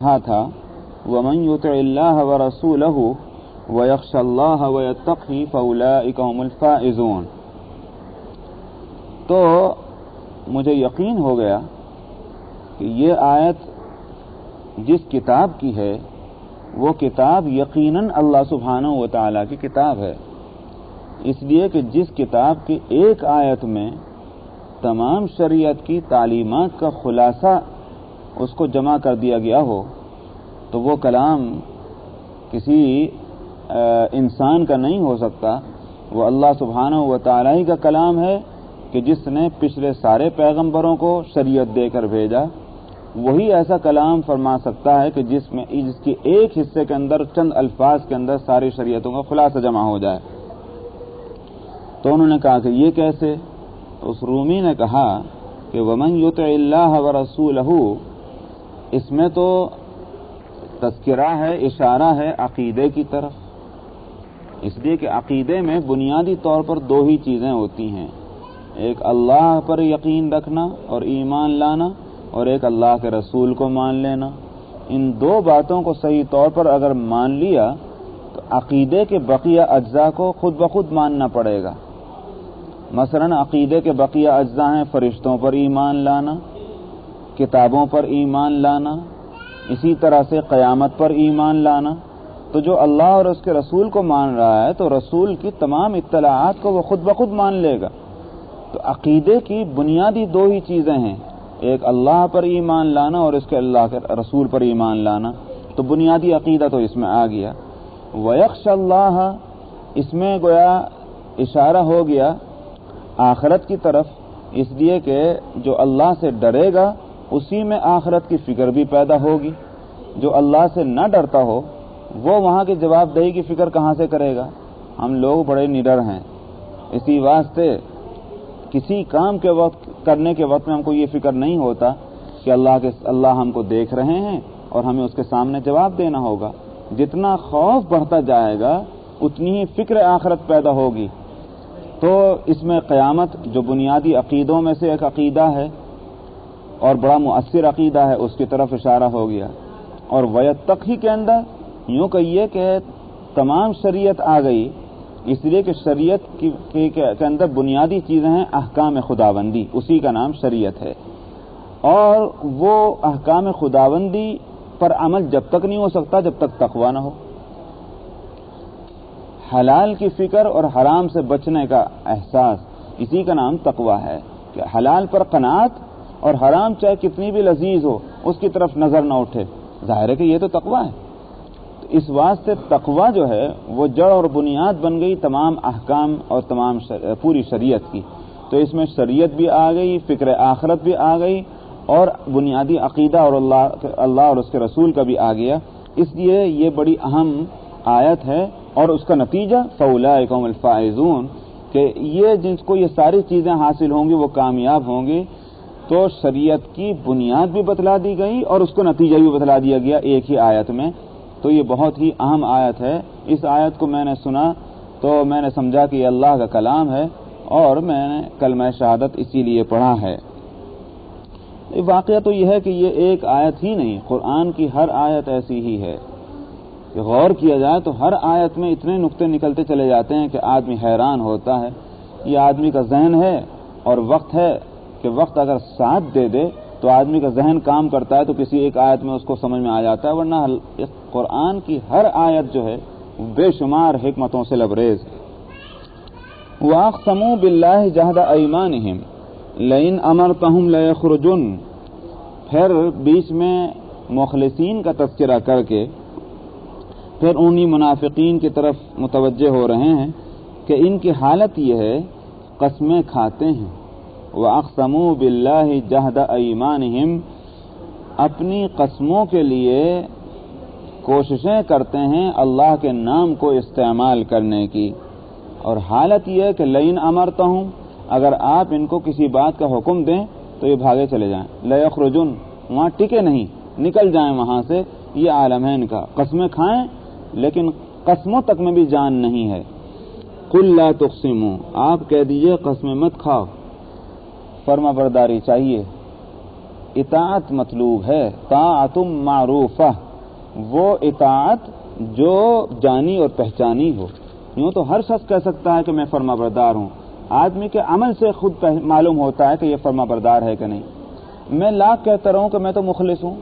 کہا تھا وَمَن يُطِعِ اللَّهَ وَرَسُولَهُ وَيَخْشَ اللَّهَ وَيَتَّقْهِ فَأُولَٰئِكَ هُمُ الْفَائِزُونَ۔ تو مجھے یقین ہو گیا کہ یہ آیت جس کتاب کی ہے وہ کتاب یقیناً اللہ سبحانہ و تعالیٰ کی کتاب ہے، اس لیے کہ جس کتاب کی ایک آیت میں تمام شریعت کی تعلیمات کا خلاصہ اس کو جمع کر دیا گیا ہو تو وہ کلام کسی انسان کا نہیں ہو سکتا، وہ اللہ سبحانہ و تعالیٰ ہی کا کلام ہے کہ جس نے پچھلے سارے پیغمبروں کو شریعت دے کر بھیجا، وہی ایسا کلام فرما سکتا ہے کہ جس کی ایک حصے کے اندر چند الفاظ کے اندر ساری شریعتوں کا خلاصہ جمع ہو جائے۔ تو انہوں نے کہا کہ یہ کیسے؟ اس رومی نے کہا کہ وَمَن يُطِعِ اللَّهَ وَرَسُولَهُ، اس میں تو تذکرہ ہے، اشارہ ہے عقیدے کی طرف، اس لیے کہ عقیدے میں بنیادی طور پر دو ہی چیزیں ہوتی ہیں، ایک اللہ پر یقین رکھنا اور ایمان لانا، اور ایک اللہ کے رسول کو مان لینا۔ ان دو باتوں کو صحیح طور پر اگر مان لیا تو عقیدے کے بقیہ اجزاء کو خود بخود ماننا پڑے گا۔ مثلا عقیدے کے بقیہ اجزاء ہیں فرشتوں پر ایمان لانا، کتابوں پر ایمان لانا، اسی طرح سے قیامت پر ایمان لانا۔ تو جو اللہ اور اس کے رسول کو مان رہا ہے تو رسول کی تمام اطلاعات کو وہ خود بخود مان لے گا۔ تو عقیدے کی بنیادی دو ہی چیزیں ہیں، ایک اللہ پر ایمان لانا اور اس کے اللہ کے رسول پر ایمان لانا۔ تو بنیادی عقیدہ تو اس میں آ گیا۔ وَيَخْشَ اللَّهَ، اس میں گویا اشارہ ہو گیا آخرت کی طرف، اس لیے کہ جو اللہ سے ڈرے گا اسی میں آخرت کی فکر بھی پیدا ہوگی۔ جو اللہ سے نہ ڈرتا ہو وہ وہاں کی جواب دہی کی فکر کہاں سے کرے گا؟ ہم لوگ بڑے نڈر ہیں، اسی واسطے کسی کام کے وقت کرنے کے وقت میں ہم کو یہ فکر نہیں ہوتا کہ اللہ ہم کو دیکھ رہے ہیں اور ہمیں اس کے سامنے جواب دینا ہوگا۔ جتنا خوف بڑھتا جائے گا اتنی ہی فکر آخرت پیدا ہوگی۔ تو اس میں قیامت جو بنیادی عقیدوں میں سے ایک عقیدہ ہے اور بڑا مؤثر عقیدہ ہے، اس کی طرف اشارہ ہو گیا۔ اور ویتقی کے اندر یوں کہیے کہ تمام شریعت آ گئی، اس لیے کہ شریعت کے اندر بنیادی چیزیں ہیں احکام خداوندی، اسی کا نام شریعت ہے۔ اور وہ احکام خداوندی پر عمل جب تک نہیں ہو سکتا جب تک تقویٰ نہ ہو۔ حلال کی فکر اور حرام سے بچنے کا احساس، اسی کا نام تقویٰ ہے، کہ حلال پر قناعت اور حرام چاہے کتنی بھی لذیذ ہو اس کی طرف نظر نہ اٹھے۔ ظاہر ہے کہ یہ تو تقویٰ ہے۔ اس واسطے تقویٰ جو ہے وہ جڑ اور بنیاد بن گئی تمام احکام اور تمام پوری شریعت کی۔ تو اس میں شریعت بھی آ گئی، فکر آخرت بھی آ گئی، اور بنیادی عقیدہ اور اللہ اور اس کے رسول کا بھی آ گیا۔ اس لیے یہ بڑی اہم آیت ہے، اور اس کا نتیجہ فَأُولَٰئِكَ هُمُ الْفَائِزُونَ، کہ یہ جن کو یہ ساری چیزیں حاصل ہوں گی وہ کامیاب ہوں گی۔ تو شریعت کی بنیاد بھی بتلا دی گئی اور اس کو نتیجہ بھی بتلا دیا گیا ایک ہی آیت میں۔ تو یہ بہت ہی اہم آیت ہے۔ اس آیت کو میں نے سنا تو میں نے سمجھا کہ یہ اللہ کا کلام ہے، اور میں نے کلمہ شہادت اسی لیے پڑھا ہے۔ واقعہ تو یہ ہے کہ یہ ایک آیت ہی نہیں، قرآن کی ہر آیت ایسی ہی ہے کہ غور کیا جائے تو ہر آیت میں اتنے نقطے نکلتے چلے جاتے ہیں کہ آدمی حیران ہوتا ہے۔ یہ آدمی کا ذہن ہے اور وقت ہے کہ وقت اگر ساتھ دے دے تو آدمی کا ذہن کام کرتا ہے تو کسی ایک آیت میں اس کو سمجھ میں آ جاتا ہے، ورنہ قرآن کی ہر آیت جو ہے بے شمار حکمتوں سے لبریز ہے۔ وَأَقْسَمُوا بِاللَّهِ جَهْدَ أَيْمَانِهِمْ لَئِنْ أَمَرْتَهُمْ لَيَخْرُجُنَّ، پھر بیچ میں مخلصین کا تذکرہ کر کے پھر انہی منافقین کی طرف متوجہ ہو رہے ہیں کہ ان کی حالت یہ ہے، قسمیں کھاتے ہیں۔ وَأَقْسَمُوا بِاللَّهِ جَهْدَ أَيْمَانِهِمْ، اپنی قسموں کے لیے کوششیں کرتے ہیں اللہ کے نام کو استعمال کرنے کی، اور حالت یہ ہے کہ لئن امرتہم، اگر آپ ان کو کسی بات کا حکم دیں تو یہ بھاگے چلے جائیں، لیخرجن، وہاں ٹکے نہیں، نکل جائیں وہاں سے۔ یہ عالم ہے ان کا، قسمیں کھائیں لیکن قسموں تک میں بھی جان نہیں ہے۔ قل لا تقسموا، آپ کہہ دیجئے قسمیں مت کھاؤ، فرما برداری چاہیے۔ اطاعت مطلوب ہے، طاعت معروفہ، وہ اطاعت جو جانی اور پہچانی ہو۔ یوں تو ہر شخص کہہ سکتا ہے کہ میں فرما بردار ہوں، آدمی کے عمل سے خود معلوم ہوتا ہے کہ یہ فرما بردار ہے کہ نہیں۔ میں لاکھ کہتا رہوں کہ میں تو مخلص ہوں،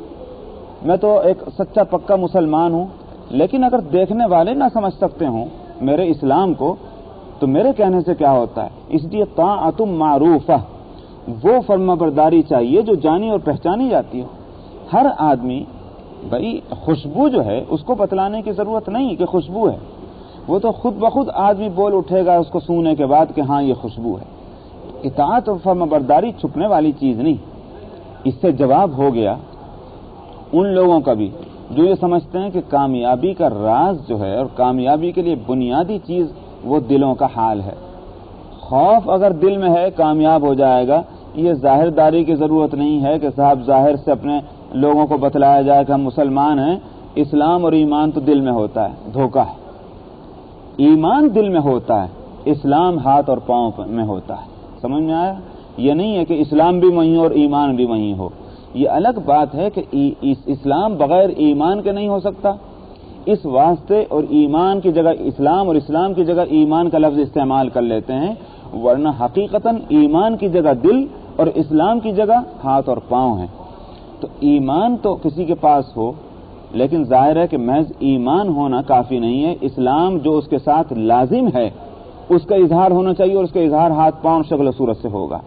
میں تو ایک سچا پکا مسلمان ہوں، لیکن اگر دیکھنے والے نہ سمجھ سکتے ہوں میرے اسلام کو تو میرے کہنے سے کیا ہوتا ہے؟ اس لیے طاعت معروفہ، وہ فرما برداری چاہیے جو جانی اور پہچانی جاتی ہو۔ ہر آدمی بھائی خوشبو جو ہے اس کو بتلانے کی ضرورت نہیں کہ خوشبو ہے، وہ تو خود بخود آدمی بول اٹھے گا اس کو سوننے کے بعد کہ ہاں یہ خوشبو ہے۔ اطاعت اور فرما برداری چھپنے والی چیز نہیں۔ اس سے جواب ہو گیا ان لوگوں کا بھی جو یہ سمجھتے ہیں کہ کامیابی کا راز جو ہے اور کامیابی کے لیے بنیادی چیز وہ دلوں کا حال ہے۔ خوف اگر دل میں ہے کامیاب ہو جائے گا، یہ ظاہر داری کی ضرورت نہیں ہے کہ صاحب ظاہر سے اپنے لوگوں کو بتلایا جائے کہ ہم مسلمان ہیں۔ اسلام اور ایمان تو دل میں ہوتا ہے، دھوکہ ہے۔ ایمان دل میں ہوتا ہے، اسلام ہاتھ اور پاؤں میں ہوتا ہے۔ سمجھ میں آیا؟ یہ نہیں ہے کہ اسلام بھی وہیں اور ایمان بھی وہیں ہو۔ یہ الگ بات ہے کہ اسلام بغیر ایمان کے نہیں ہو سکتا، اس واسطے اور ایمان کی جگہ اسلام اور اسلام کی جگہ ایمان کا لفظ استعمال کر لیتے ہیں، ورنہ حقیقتاً ایمان کی جگہ دل اور اسلام کی جگہ ہاتھ اور پاؤں ہیں۔ تو ایمان تو کسی کے پاس ہو، لیکن ظاہر ہے کہ محض ایمان ہونا کافی نہیں ہے، اسلام جو اس کے ساتھ لازم ہے اس کا اظہار ہونا چاہیے، اور اس کا اظہار ہاتھ پاؤں شکل و صورت سے ہوگا۔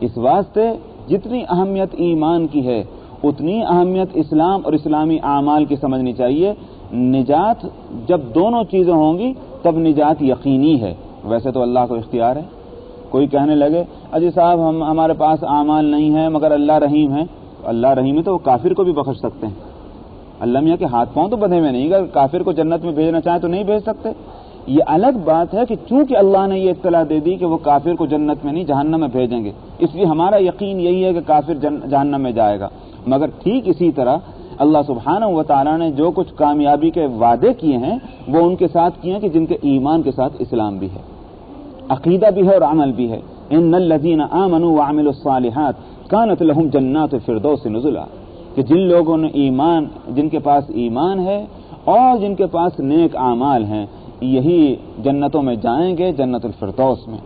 اس واسطے جتنی اہمیت ایمان کی ہے اتنی اہمیت اسلام اور اسلامی اعمال کی سمجھنی چاہیے۔ نجات جب دونوں چیزیں ہوں گی تب نجات یقینی ہے۔ ویسے تو اللہ کو اختیار ہے، کوئی کہنے لگے اجی صاحب ہمارے پاس اعمال نہیں ہے مگر اللہ رحیم ہے، اللہ رحیم ہے تو وہ کافر کو بھی بخش سکتے ہیں۔ اللہ میاں کے ہاتھ پاؤں تو بدھے میں نہیں، اگر کافر کو جنت میں بھیجنا چاہیں تو نہیں بھیج سکتے۔ یہ الگ بات ہے کہ چونکہ اللہ نے یہ اطلاع دے دی کہ وہ کافر کو جنت میں نہیں جہنم میں بھیجیں گے، اس لیے ہمارا یقین یہی ہے کہ کافر جہنم میں جائے گا۔ مگر ٹھیک اسی طرح اللہ سبحانہ و تعالیٰ نے جو کچھ کامیابی کے وعدے کیے ہیں وہ ان کے ساتھ کیے ہیں کہ جن کے ایمان کے ساتھ اسلام بھی ہے، عقیدہ بھی ہے اور عمل بھی ہے۔ ان الذین آمنوا وعملوا الصالحات کانت لهم جنات الفردوس نزلا، کہ جن لوگوں نے ایمان، جن کے پاس ایمان ہے اور جن کے پاس نیک اعمال ہیں، یہی جنتوں میں جائیں گے، جنت الفردوس میں۔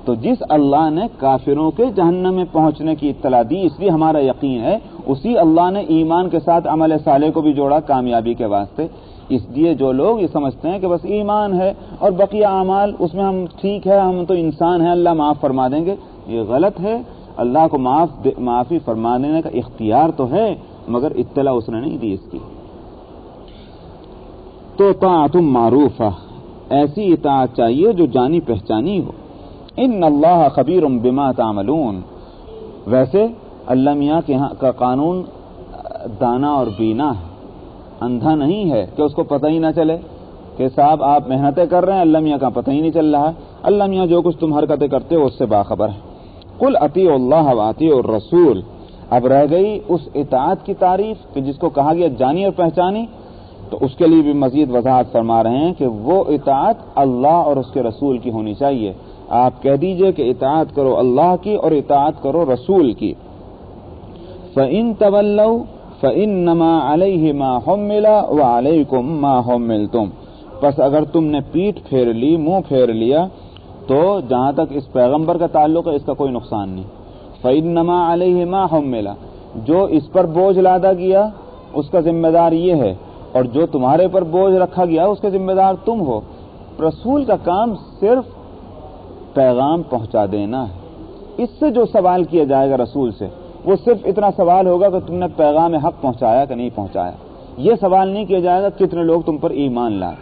تو جس اللہ نے کافروں کے جہنم میں پہنچنے کی اطلاع دی، اس لیے ہمارا یقین ہے اسی اللہ نے ایمان کے ساتھ عمل صالح کو بھی جوڑا کامیابی کے واسطے۔ اس لیے جو لوگ یہ سمجھتے ہیں کہ بس ایمان ہے اور بقیہ اعمال اس میں ہم ٹھیک ہے، ہم تو انسان ہیں، اللہ معاف فرما دیں گے، یہ غلط ہے۔ اللہ کو معافی فرما دینے کا اختیار تو ہے مگر اطلاع اس نے نہیں دی اس کی۔ تو طاعت معروفہ، ایسی اطاعت چاہیے جو جانی پہچانی ہو۔ ان اللہ خبیر بما تعملون، ویسے اللہ میاں کے ہاں کا قانون دانا اور بینا ہے، اندھا نہیں ہے کہ اس کو پتہ ہی نہ چلے کہ صاحب آپ محنتیں کر رہے ہیں، اللہ میاں کا پتہ ہی نہیں چل رہا ہے۔ اللہ میاں جو کچھ تم حرکتیں کرتے ہو اس سے باخبر ہے۔ قل اطیعوا اللہ واطیعوا الرسول، اب رہ گئی اس اطاعت کی تعریف کہ جس کو کہا گیا جانی اور پہچانی، تو اس کے لیے بھی مزید وضاحت فرما رہے ہیں کہ وہ اطاعت اللہ اور اس کے رسول کی ہونی چاہیے۔ آپ کہہ دیجئے کہ اطاعت کرو اللہ کی اور اطاعت کرو رسول کی۔ فَإِن تَوَلَّوْا فَإِنَّمَا عَلَيْهِ مَا حُمِّلَ وَعَلَيْكُمْ مَا حُمِّلْتُمْ، پس اگر تم نے پیٹھ پھیر لی، منہ پھیر لیا، تو جہاں تک اس پیغمبر کا تعلق ہے اس کا کوئی نقصان نہیں۔ فَإِنَّمَا عَلَيْهِ مَا حُمِّلَ، جو اس پر بوجھ لادا گیا اس کا ذمہ دار یہ ہے، اور جو تمہارے پر بوجھ رکھا گیا اس کے ذمہ دار تم ہو۔ رسول کا کام صرف پیغام پہنچا دینا ہے۔ اس سے جو سوال کیا جائے گا رسول سے وہ صرف اتنا سوال ہوگا کہ تم نے پیغام حق پہنچایا کہ نہیں پہنچایا۔ یہ سوال نہیں کیا جائے گا کتنے لوگ تم پر ایمان لائے،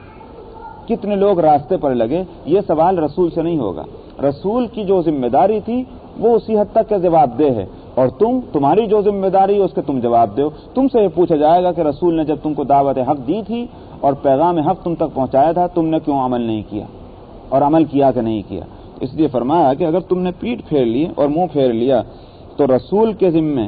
کتنے لوگ راستے پر لگے، یہ سوال رسول سے نہیں ہوگا۔ رسول کی جو ذمہ داری تھی وہ اسی حد تک کا جواب دہ ہے، اور تمہاری جو ذمہ داری ہے اس کے تم جواب دو۔ تم سے یہ پوچھا جائے گا کہ رسول نے جب تم کو دعوت حق دی تھی اور پیغام حق تم تک پہنچایا تھا، تم نے کیوں عمل نہیں کیا اور عمل کیا کہ نہیں کیا۔ اس لیے فرمایا کہ اگر تم نے پیٹھ پھیر لی اور منہ پھیر لیا تو رسول کے ذمے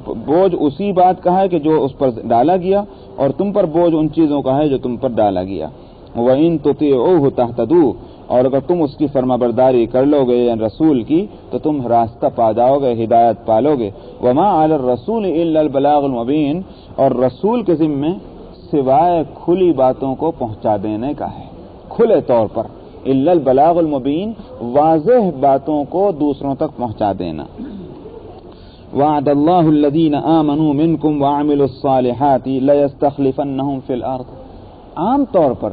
بوجھ اسی بات کا ہے کہ جو اس پر ڈالا گیا، اور تم پر بوجھ ان چیزوں کا ہے جو تم پر ڈالا گیا۔ وَإِن تُطِيعُوهُ تَهْتَدُوا، اور اگر تم اس کی فرمانبرداری کر لو گے یا رسول کی تو تم راستہ پا جاؤ گے، ہدایت پالو گے۔ وما علی الرسول الا البلاغ المبین، اور رسول کے ذمے سوائے کھلی باتوں کو پہنچا دینے کا ہے، کھلے طور پر، الا البلاغ المبین، واضح باتوں کو دوسروں تک پہنچا دینا۔ وعد اللہ الذین آمنوا منکم وعملوا الصالحات لیستخلفنہم فی الارض۔ عام طور پر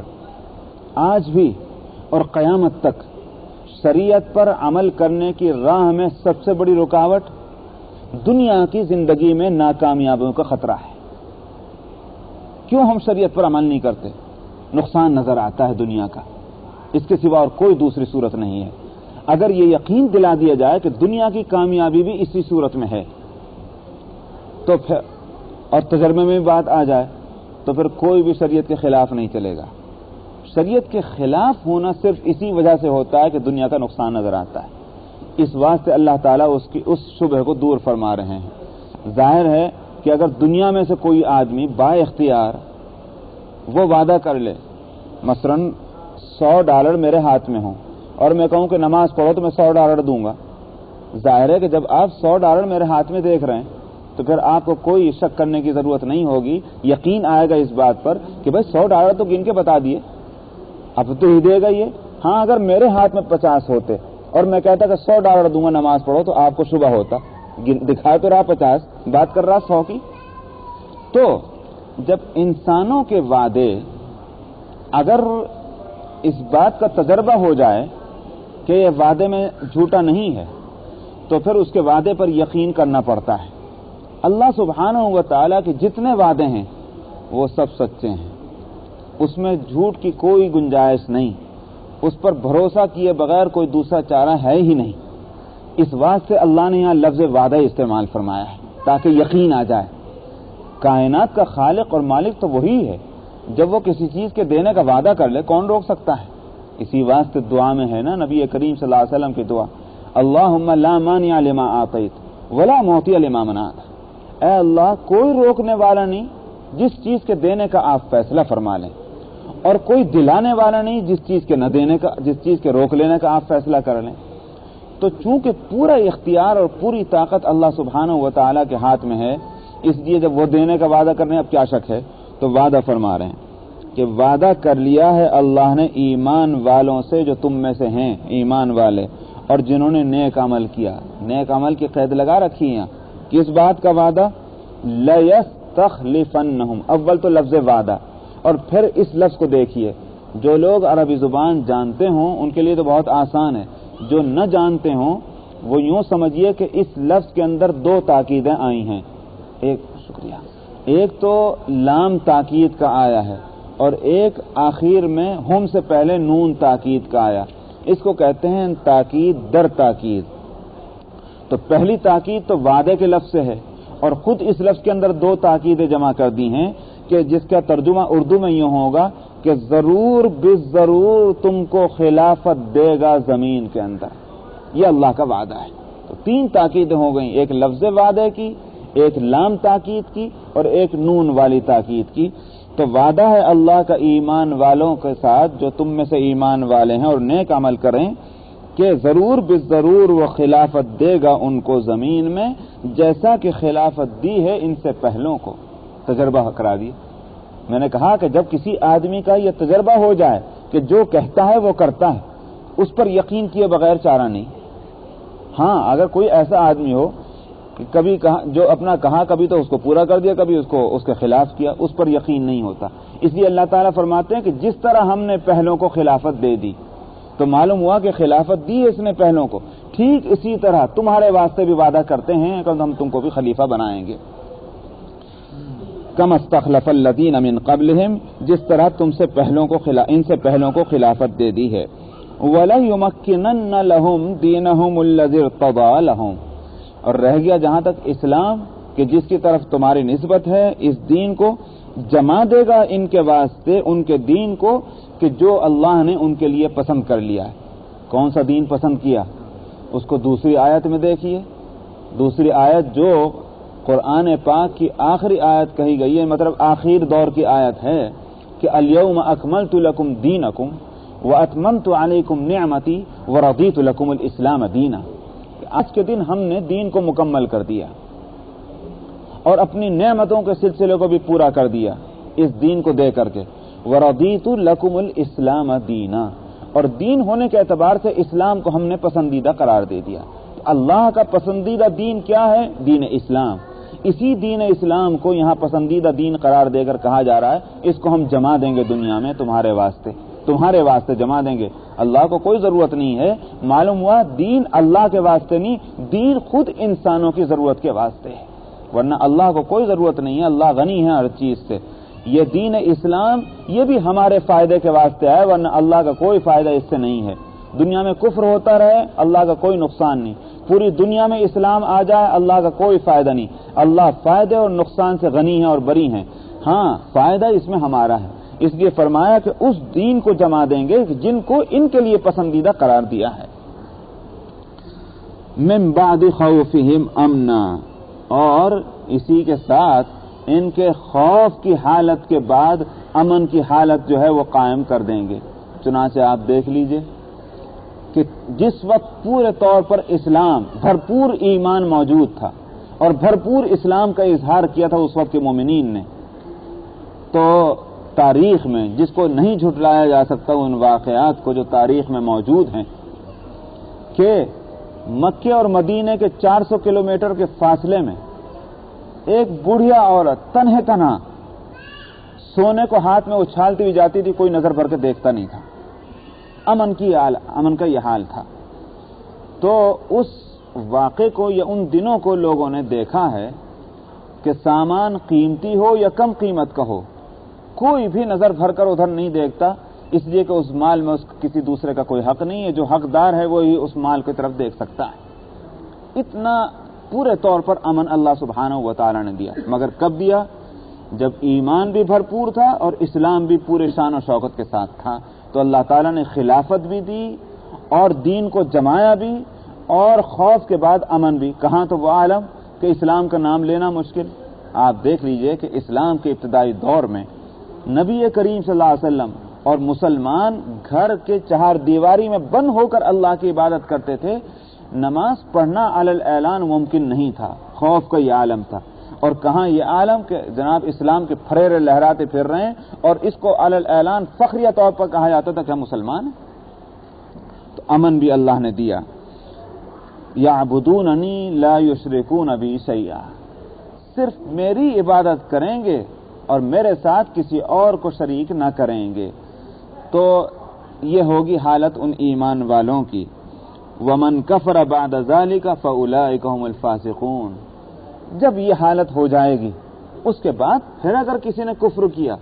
آج بھی اور قیامت تک شریعت پر عمل کرنے کی راہ میں سب سے بڑی رکاوٹ دنیا کی زندگی میں ناکامیابیوں کا خطرہ ہے۔ کیوں ہم شریعت پر عمل نہیں کرتے؟ نقصان نظر آتا ہے دنیا کا، اس کے سوا اور کوئی دوسری صورت نہیں ہے۔ اگر یہ یقین دلا دیا جائے کہ دنیا کی کامیابی بھی اسی صورت میں ہے تو پھر، اور تجربے میں بھی بات آ جائے تو پھر کوئی بھی شریعت کے خلاف نہیں چلے گا۔ شریعت کے خلاف ہونا صرف اسی وجہ سے ہوتا ہے کہ دنیا کا نقصان نظر آتا ہے۔ اس واسطے اللہ تعالیٰ اس شبہ کو دور فرما رہے ہیں۔ ظاہر ہے کہ اگر دنیا میں سے کوئی آدمی با اختیار وہ وعدہ کر لے، مثلا $100 میرے ہاتھ میں ہوں اور میں کہوں کہ نماز پڑھو تو میں $100 دوں گا، ظاہر ہے کہ جب آپ $100 میرے ہاتھ میں دیکھ رہے ہیں تو پھر آپ کو کوئی شک کرنے کی ضرورت نہیں ہوگی، یقین آئے گا اس بات پر کہ بھائی $100 تو گن کے بتا دیے، اب تو ہی دے گا یہ۔ ہاں اگر میرے ہاتھ میں 50 ہوتے اور میں کہتا کہ $100 دوں گا نماز پڑھو تو آپ کو شبہ ہوتا، دکھا تو رہا 50، بات کر رہا 100 کی۔ تو جب انسانوں کے وعدے اگر اس بات کا تجربہ ہو جائے کہ یہ وعدے میں جھوٹا نہیں ہے تو پھر اس کے وعدے پر یقین کرنا پڑتا ہے۔ اللہ سبحانہ و تعالیٰ کے جتنے وعدے ہیں وہ سب سچے ہیں، اس میں جھوٹ کی کوئی گنجائش نہیں، اس پر بھروسہ کیے بغیر کوئی دوسرا چارہ ہے ہی نہیں۔ اس واسطے اللہ نے یہاں لفظ وعدہ استعمال فرمایا ہے تاکہ یقین آ جائے۔ کائنات کا خالق اور مالک تو وہی ہے، جب وہ کسی چیز کے دینے کا وعدہ کر لے کون روک سکتا ہے؟ اسی واسطے دعا میں ہے نا نبی کریم صلی اللہ علیہ وسلم کی دعا، اللہم لا مانع لما آتیت ولا معطی لما منعت۔ اے اللہ کوئی روکنے والا نہیں جس چیز کے دینے کا آپ فیصلہ فرما لیں، اور کوئی دلانے والا نہیں جس چیز کے نہ دینے کا، جس چیز کے روک لینے کا آپ فیصلہ کر لیں۔ تو چونکہ پورا اختیار اور پوری طاقت اللہ سبحانہ و تعالیٰ کے ہاتھ میں ہے، اس لیے جب وہ دینے کا وعدہ کرنے اب کیا شک ہے؟ تو وعدہ فرما رہے ہیں کہ وعدہ کر لیا ہے اللہ نے ایمان والوں سے جو تم میں سے ہیں ایمان والے، اور جنہوں نے نیک عمل کیا۔ نیک عمل کی قید لگا رکھی ہیں، کس بات کا وعدہ؟ لَيَسْتَخْلِفَنَّهُمْ، اول تو لفظ وعدہ، اور پھر اس لفظ کو دیکھیے، جو لوگ عربی زبان جانتے ہوں ان کے لیے تو بہت آسان ہے، جو نہ جانتے ہوں وہ یوں سمجھیے کہ اس لفظ کے اندر 2 تاکیدیں آئی ہیں۔ ایک تو لام تاکید کا آیا ہے، اور ایک آخر میں ہم سے پہلے نون تاکید کا آیا، اس کو کہتے ہیں تاکید در تاکید۔ تو پہلی تاکید تو وعدے کے لفظ سے ہے، اور خود اس لفظ کے اندر 2 تاکیدیں جمع کر دی ہیں کہ جس کا ترجمہ اردو میں یوں ہوگا کہ ضرور بالضرور تم کو خلافت دے گا زمین کے اندر، یہ اللہ کا وعدہ ہے۔ تو 3 تاکیدیں ہو گئیں، ایک لفظ وعدے کی، ایک لام تاکید کی، اور ایک نون والی تاکید کی۔ تو وعدہ ہے اللہ کا ایمان والوں کے ساتھ جو تم میں سے ایمان والے ہیں اور نیک عمل کریں کہ ضرور بالضرور وہ خلافت دے گا ان کو زمین میں، جیسا کہ خلافت دی ہے ان سے پہلوں کو۔ تجربہ کرا دیا۔ میں نے کہا کہ جب کسی آدمی کا یہ تجربہ ہو جائے کہ جو کہتا ہے وہ کرتا ہے، اس پر یقین کیے بغیر چارہ نہیں۔ ہاں اگر کوئی ایسا آدمی ہو کہ کبھی کہا جو اپنا کہا کبھی تو اس کو پورا کر دیا، کبھی اس کے خلاف کیا، اس پر یقین نہیں ہوتا۔ اس لیے اللہ تعالیٰ فرماتے ہیں کہ جس طرح ہم نے پہلوں کو خلافت دے دی تو معلوم ہوا کہ خلافت دی اس نے پہلوں کو، ٹھیک اسی طرح تمہارے واسطے بھی وعدہ کرتے ہیں کہ ہم تم کو بھی خلیفہ بنائیں گے۔ کم استخلف الذین من قبلہم، جس طرح ان سے پہلوں کو خلافت دے دی ہے۔ وَلَيُمَكِّنَنَّ لَهُمْ دِينَهُمُ الَّذِي ارْتَضَىٰ لَهُمْ، اور رہ گیا جہاں تک اسلام کہ جس کی طرف تمہاری نسبت ہے، اس دین کو جما دے گا ان کے واسطے، ان کے دین کو کہ جو اللہ نے ان کے لیے پسند کر لیا ہے۔ کون سا دین پسند کیا؟ اس کو دوسری آیت میں دیکھیے، دوسری آیت جو قرآن پاک کی آخری آیت کہی گئی ہے، مطلب آخر دور کی آیت ہے کہ الیوم اکملت لکم دینکم وَأَتْمَمْتُ عَلَيْكُمْ نِعْمَتِي وَرَضِيتُ لَكُمُ الْإِسْلَامَ دِينًا، آج کے دن ہم نے دین کو مکمل کر دیا اور اپنی نعمتوں کے سلسلے کو بھی پورا کر دیا اس دین کو دے کر کے. وَرَضِيتُ لَكُمُ الْإِسْلَامَ دِينًا، اور دین ہونے کے اعتبار سے اسلام کو ہم نے پسندیدہ قرار دے دیا. اللہ کا پسندیدہ دین کیا ہے؟ دین اسلام. اسی دین اسلام کو یہاں پسندیدہ دین قرار دے کر کہا جا رہا ہے اس کو ہم جما دیں گے دنیا میں تمہارے واسطے جما دیں گے. اللہ کو کوئی ضرورت نہیں ہے. معلوم ہوا دین اللہ کے واسطے نہیں، دین خود انسانوں کی ضرورت کے واسطے ہے، ورنہ اللہ کو کوئی ضرورت نہیں ہے. اللہ غنی ہے ہر چیز سے. یہ دین اسلام یہ بھی ہمارے فائدے کے واسطے ہے، ورنہ اللہ کا کوئی فائدہ اس سے نہیں ہے. دنیا میں کفر ہوتا رہے اللہ کا کوئی نقصان نہیں، پوری دنیا میں اسلام آ جائے اللہ کا کوئی فائدہ نہیں. اللہ فائدے اور نقصان سے غنی ہے اور بری ہیں. ہاں فائدہ اس میں ہمارا ہے، اس لیے فرمایا کہ اس دین کو جما دیں گے جن کو ان کے لیے پسندیدہ قرار دیا ہے. من بعد خوفہم امنا، اور اسی کے ساتھ ان کے خوف کی حالت کے بعد امن کی حالت جو ہے وہ قائم کر دیں گے. چنانچہ آپ دیکھ لیجئے کہ جس وقت پورے طور پر اسلام بھرپور ایمان موجود تھا اور بھرپور اسلام کا اظہار کیا تھا اس وقت کے مومنین نے، تو تاریخ میں جس کو نہیں جھٹلایا جا سکتا ان واقعات کو جو تاریخ میں موجود ہیں کہ مکے اور مدینے کے 400 کلومیٹر کے فاصلے میں ایک بوڑھیا عورت تنہا سونے کو ہاتھ میں اچھالتی ہوئی جاتی تھی، کوئی نظر بھر کے دیکھتا نہیں تھا. امن کا یہ حال تھا. تو اس واقعے کو یا ان دنوں کو لوگوں نے دیکھا ہے کہ سامان قیمتی ہو یا کم قیمت کا ہو کوئی بھی نظر بھر کر ادھر نہیں دیکھتا، اس لیے کہ اس مال میں کسی دوسرے کا کوئی حق نہیں ہے. جو حقدار ہے وہی اس مال کی طرف دیکھ سکتا ہے. اتنا پورے طور پر امن اللہ سبحانہ و تعالی نے دیا. مگر کب دیا؟ جب ایمان بھی بھرپور تھا اور اسلام بھی پورے شان و شوکت کے ساتھ تھا. تو اللہ تعالیٰ نے خلافت بھی دی اور دین کو جمایا بھی اور خوف کے بعد امن بھی. کہاں تو وہ عالم کہ اسلام کا نام لینا مشکل. آپ دیکھ لیجئے کہ اسلام کے ابتدائی دور میں نبی کریم صلی اللہ علیہ وسلم اور مسلمان گھر کے چہار دیواری میں بند ہو کر اللہ کی عبادت کرتے تھے. نماز پڑھنا علی الاعلان ممکن نہیں تھا، خوف کا یہ عالم تھا. اور کہاں یہ عالم کہ جناب اسلام کے پھریرے لہراتے پھر رہے ہیں اور اس کو علی الاعلان فخریہ طور پر کہا جاتا تھا کہ ہم مسلمان ہیں. تو امن بھی اللہ نے دیا. یعبدوننی لا یشرکون بی شیئا، صرف میری عبادت کریں گے اور میرے ساتھ کسی اور کو شریک نہ کریں گے. تو یہ ہوگی حالت ان ایمان والوں کی. ومن کفر بعد ذلک فاولئک هم الفاسقون. جب یہ حالت ہو جائے گی اس کے بعد پھر اگر کسی نے کفر کیا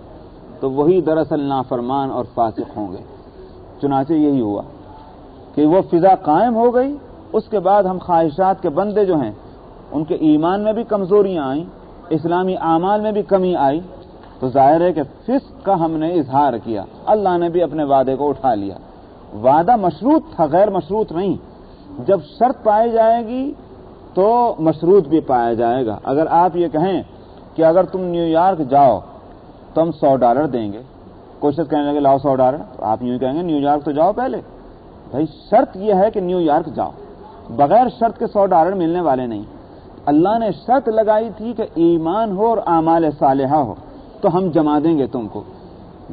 تو وہی دراصل نافرمان اور فاسق ہوں گے. چنانچہ یہی ہوا کہ وہ فضا قائم ہو گئی. اس کے بعد ہم خواہشات کے بندے جو ہیں ان کے ایمان میں بھی کمزوریاں آئیں، اسلامی اعمال میں بھی کمی آئی. تو ظاہر ہے کہ فسق کا ہم نے اظہار کیا، اللہ نے بھی اپنے وعدے کو اٹھا لیا. وعدہ مشروط تھا، غیر مشروط نہیں. جب شرط پائی جائے گی تو مشروط بھی پایا جائے گا. اگر آپ یہ کہیں کہ اگر تم نیو یارک جاؤ تو ہم $100 دیں گے، کوشش کہنے لگے لاؤ $100، تو آپ یوں کہیں گے نیو یارک تو جاؤ پہلے. بھائی شرط یہ ہے کہ نیو یارک جاؤ، بغیر شرط کے $100 ملنے والے نہیں. اللہ نے شرط لگائی تھی کہ ایمان ہو اور اعمال صالحہ ہو تو ہم جما دیں گے تم کو.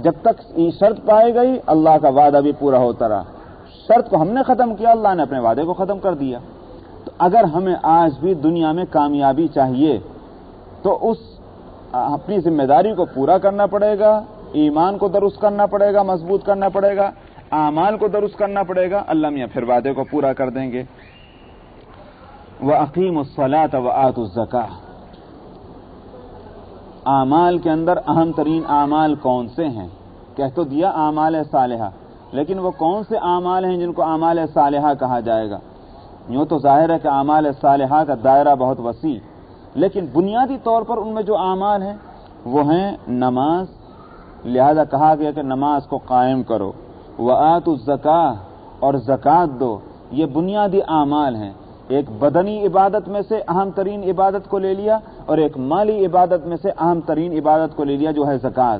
جب تک شرط پائی گئی اللہ کا وعدہ بھی پورا ہوتا رہا. شرط کو ہم نے ختم کیا، اللہ نے اپنے وعدے کو ختم کر دیا. تو اگر ہمیں آج بھی دنیا میں کامیابی چاہیے تو اس اپنی ذمہ داری کو پورا کرنا پڑے گا، ایمان کو درست کرنا پڑے گا، مضبوط کرنا پڑے گا، اعمال کو درست کرنا پڑے گا. اللہ میاں پھر وعدے کو پورا کر دیں گے. وَأَقِيمُوا الصَّلَاةَ وَآتُوا الزَّكَاةَ. اعمال کے اندر اہم ترین اعمال کون سے ہیں؟ کہہ تو دیا اعمال صالحہ، لیکن وہ کون سے اعمال ہیں جن کو اعمال صالحہ کہا جائے گا؟ یوں تو ظاہر ہے کہ اعمال صالحہ کا دائرہ بہت وسیع، لیکن بنیادی طور پر ان میں جو اعمال ہیں وہ ہیں نماز. لہذا کہا گیا کہ نماز کو قائم کرو. وآتوا الزکاۃ، اور زکوٰۃ دو. یہ بنیادی اعمال ہیں. ایک بدنی عبادت میں سے اہم ترین عبادت کو لے لیا اور ایک مالی عبادت میں سے اہم ترین عبادت کو لے لیا جو ہے زکوٰۃ.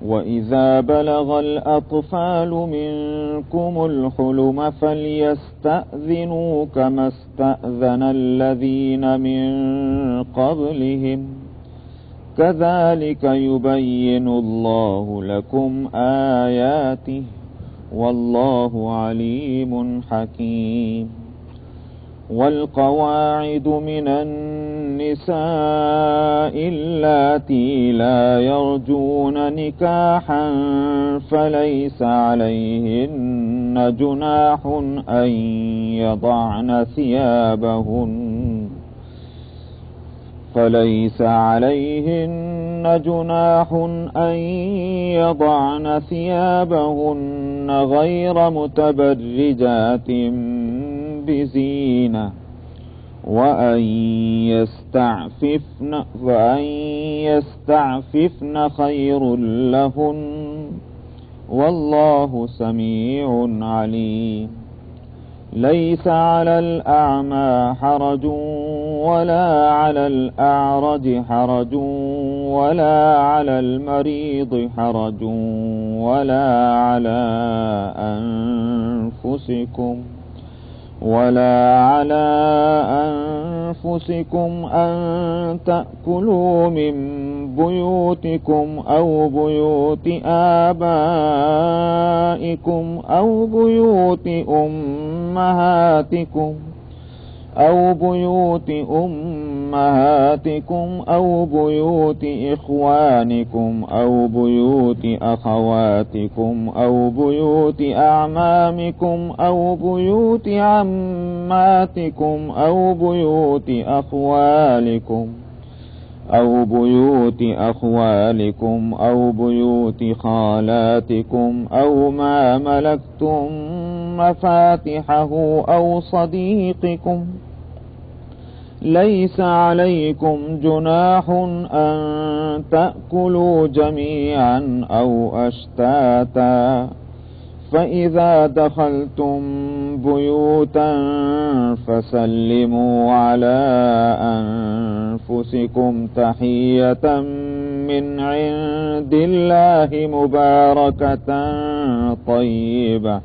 وإذا بلغ الأطفال منكم الحلم فليستأذنوا كما استأذن الذين من قبلهم كذلك يبين الله لكم آياته والله عليم حكيم. والقواعد من النساء اللاتي لا يرجون نكاحا فليس عليهن جناح أن يضعن ثيابهن غير متبرجات بزينة وأن يستعففن خير لهن والله سميع عليم. ليس على الأعمى حرج ولا على الأعرج حرج ولا على المريض حرج ولا على أنفسكم أن تأكلوا من بيوتكم أو بيوت آبائكم أو بيوت أمهاتكم أو بيوت إخوانكم أو بيوت أخواتكم أو بيوت أعمامكم أو بيوت عماتكم أو بيوت أخوالكم أو بيوت أخوالكم أو بيوت خالاتكم أو ما ملكتم مفاتحه أو صديقكم ليس عليكم جناح أن تأكلوا جميعا أو أشتاتا فإذا دخلتم بيوتا فسلموا على أنفسكم تحية من عند الله مباركة طيبة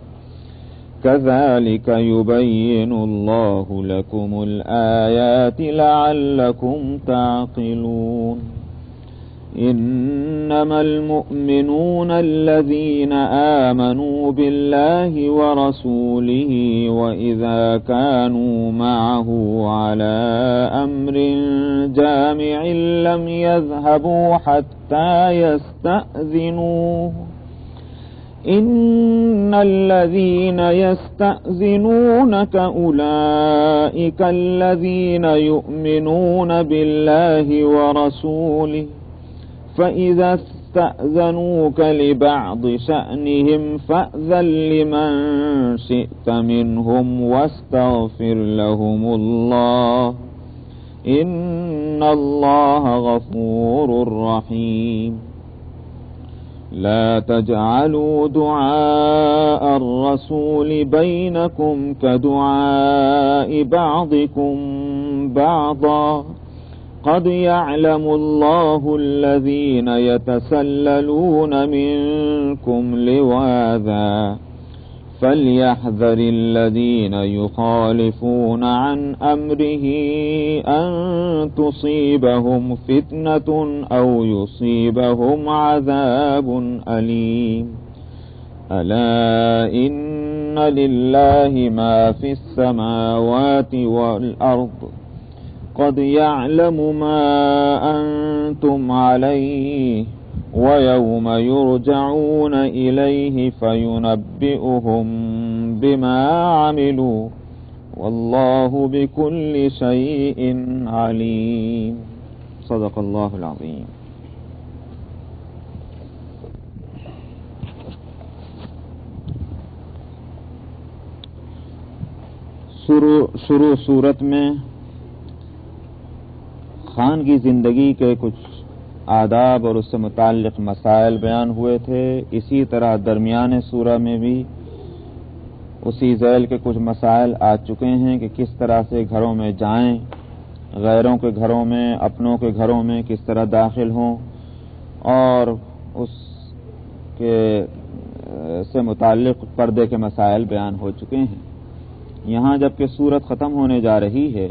كذلك يبين الله لكم الآيات لعلكم تعقلون إنما المؤمنون الذين آمنوا بالله ورسوله وإذا كانوا معه على أمر جامع لم يذهبوا حتى يستأذنوه إن الذين يستأذنونك أولئك الذين يؤمنون بالله ورسوله فإذا استأذنوك لبعض شأنهم فأذن لمن شئت منهم واستغفر لهم الله إن الله غفور رحيم لا تجعلوا دعاء الرسول بينكم كدعاء بعضكم بعضا قد يعلم الله الذين يتسللون منكم لواذا فليحذر الذين يخالفون عن أمره أن تصيبهم فتنة أو يصيبهم عذاب أليم ألا إن لله ما في السماوات والأرض قد يعلم ما أنتم عليه ويوم يرجعون إليه فينبئهم بما عملوا والله بكل شيء عليم صدق الله العظيم. شروع صورت میں خان کی زندگی کے کچھ آداب اور اس سے متعلق مسائل بیان ہوئے تھے. اسی طرح درمیان سورہ میں بھی اسی ذیل کے کچھ مسائل آ چکے ہیں کہ کس طرح سے گھروں میں جائیں، غیروں کے گھروں میں، اپنوں کے گھروں میں کس طرح داخل ہوں، اور اس کے سے متعلق پردے کے مسائل بیان ہو چکے ہیں. یہاں جبکہ سورت ختم ہونے جا رہی ہے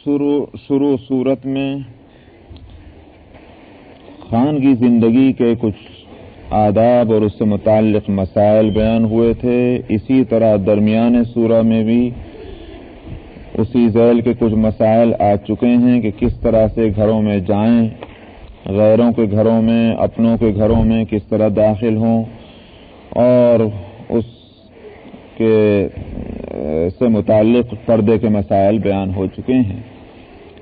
شروع صورت میں خان کی زندگی کے کچھ آداب اور اس سے متعلق مسائل بیان ہوئے تھے. اسی طرح درمیان سورہ میں بھی اسی ذیل کے کچھ مسائل آ چکے ہیں کہ کس طرح سے گھروں میں جائیں، غیروں کے گھروں میں، اپنوں کے گھروں میں کس طرح داخل ہوں، اور اس کے سے متعلق پردے کے مسائل بیان ہو چکے ہیں.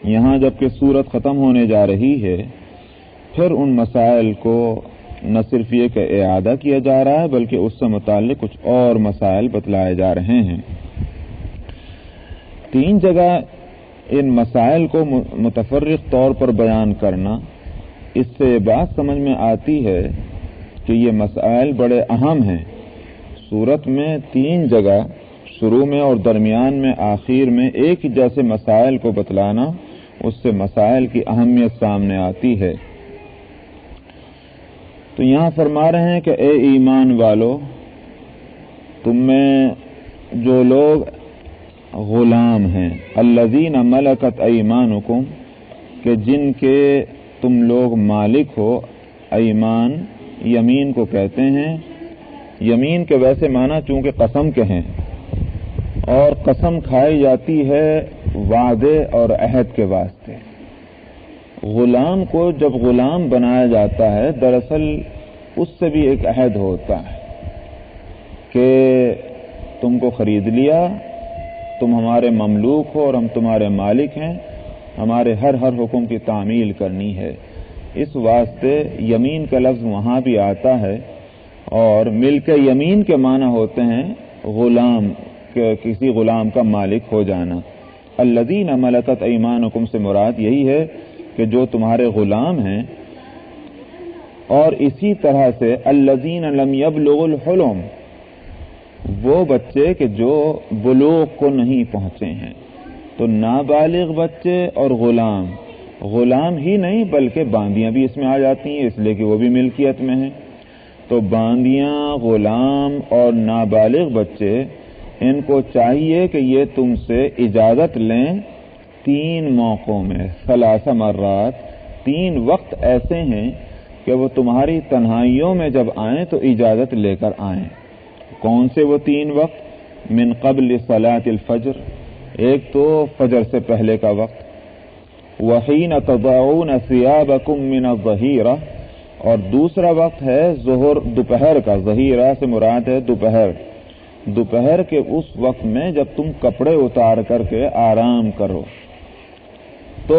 یہاں جبکہ سورت ختم ہونے جا رہی ہے پھر ان مسائل کو نہ صرف یہ کہ اعادہ کیا جا رہا ہے بلکہ اس سے متعلق کچھ اور مسائل بتلائے جا رہے ہیں. 3 جگہ ان مسائل کو متفرق طور پر بیان کرنا، اس سے یہ بات سمجھ میں آتی ہے کہ یہ مسائل بڑے اہم ہیں. سورت میں 3 جگہ شروع میں اور درمیان میں آخر میں ایک ہی جیسے مسائل کو بتلانا، اس سے مسائل کی اہمیت سامنے آتی ہے. تو یہاں فرما رہے ہیں کہ اے ایمان والو، تم میں جو لوگ غلام ہیں، الذین ملکت ایمانکم، کہ جن کے تم لوگ مالک ہو. ایمان یمین کو کہتے ہیں. یمین کے ویسے معنی چونکہ قسم کے ہیں، اور قسم کھائی جاتی ہے وعدے اور عہد کے واسطے. غلام کو جب غلام بنایا جاتا ہے دراصل اس سے بھی ایک عہد ہوتا ہے کہ تم کو خرید لیا، تم ہمارے مملوک ہو اور ہم تمہارے مالک ہیں، ہمارے ہر حکم کی تعمیل کرنی ہے۔ اس واسطے یمین کا لفظ وہاں بھی آتا ہے، اور ملک یمین کے معنی ہوتے ہیں غلام، کسی غلام کا مالک ہو جانا۔ الذین ملکت ایمانکم سے مراد یہی ہے کہ جو تمہارے غلام ہیں، اور اسی طرح سے الذین لم یبلغوا الحلم، وہ بچے کہ جو بلوغ کو نہیں پہنچے ہیں۔ تو نابالغ بچے اور غلام ہی نہیں بلکہ باندیاں بھی اس میں آ جاتی ہیں، اس لیے کہ وہ بھی ملکیت میں ہیں۔ تو باندیاں، غلام اور نابالغ بچے، ان کو چاہیے کہ یہ تم سے اجازت لیں 3 موقعوں میں، 3 مرات، 3 وقت ایسے ہیں کہ وہ تمہاری تنہائیوں میں جب آئیں تو اجازت لے کر آئیں۔ کون سے وہ 3 وقت؟ من قبل صلاۃ الفجر، ایک تو فجر سے پہلے کا وقت، وحین تضعون ثیابکم من الظہیرہ، اور دوسرا وقت ہے ظہر دوپہر کا، ظہیرہ سے مراد ہے دوپہر کے اس وقت میں جب تم کپڑے اتار کر کے آرام کرو۔ تو